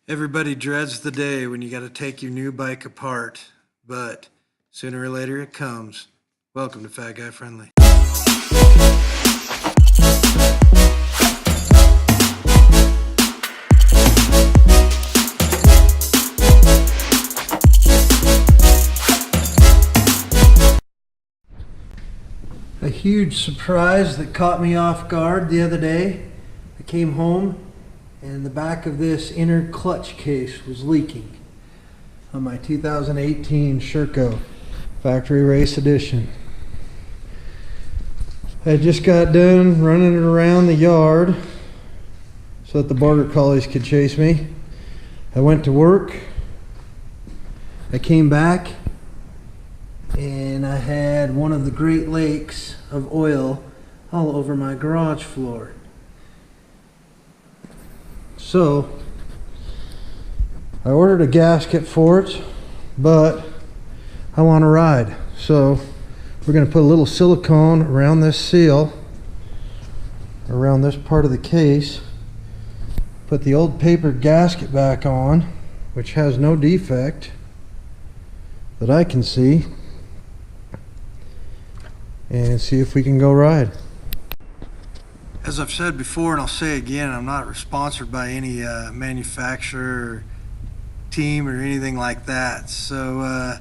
Everybody dreads the day when you got to take your new bike apart, but sooner or later it comes. Welcome to Fat Guy Friendly. A huge surprise that caught me off guard the other day. I came home and the back of this inner clutch case was leaking on my 2018 Sherco Factory Race Edition. I just got done running it around the yard so that the border collies could chase me. I went to work. I came back and I had one of the Great Lakes of oil all over my garage floor. So I ordered a gasket for it, but I want to ride. So we're going to put a little silicone around this seal, around this part of the case, put the old paper gasket back on, which has no defect that I can see, and see if we can go ride. As I've said before, and I'll say again, I'm not sponsored by any manufacturer or team or anything like that, so I'm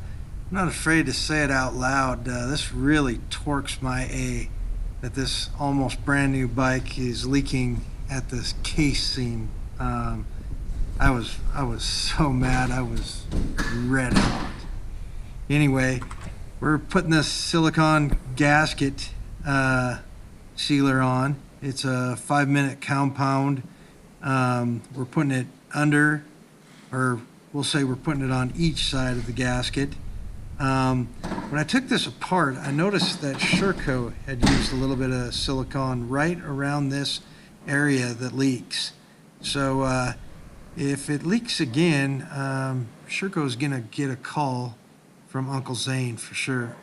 not afraid to say it out loud. This really torques my A that this almost brand new bike is leaking at this case seam. I was so mad, I was red hot. Anyway, we're putting this silicone gasket sealer on. It's a 5-minute compound. We're putting it under, or we'll say we're putting it on each side of the gasket. When I took this apart, I noticed that Sherco had used a little bit of silicone right around this area that leaks. So if it leaks again, Sherco is gonna get a call from Uncle Zane for sure.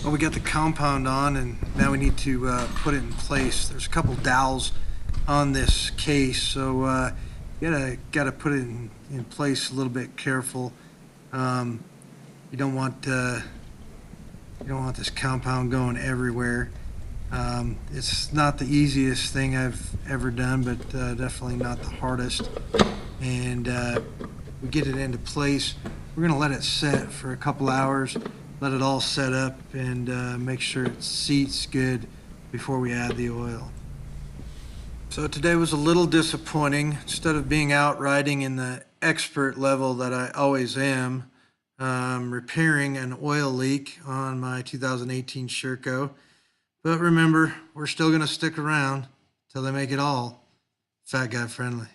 Well, we got the compound on, and now we need to put it in place. There's a couple dowels on this case, so you gotta put it in place a little bit careful. You don't want this compound going everywhere. It's not the easiest thing I've ever done, but definitely not the hardest. And we get it into place. We're gonna let it set for a couple hours, let it all set up, and make sure it seats good before we add the oil. So today was a little disappointing. Instead of being out riding in the expert level that I always am, repairing an oil leak on my 2018 Sherco. But remember, we're still gonna stick around till they make it all Fat Guy Friendly.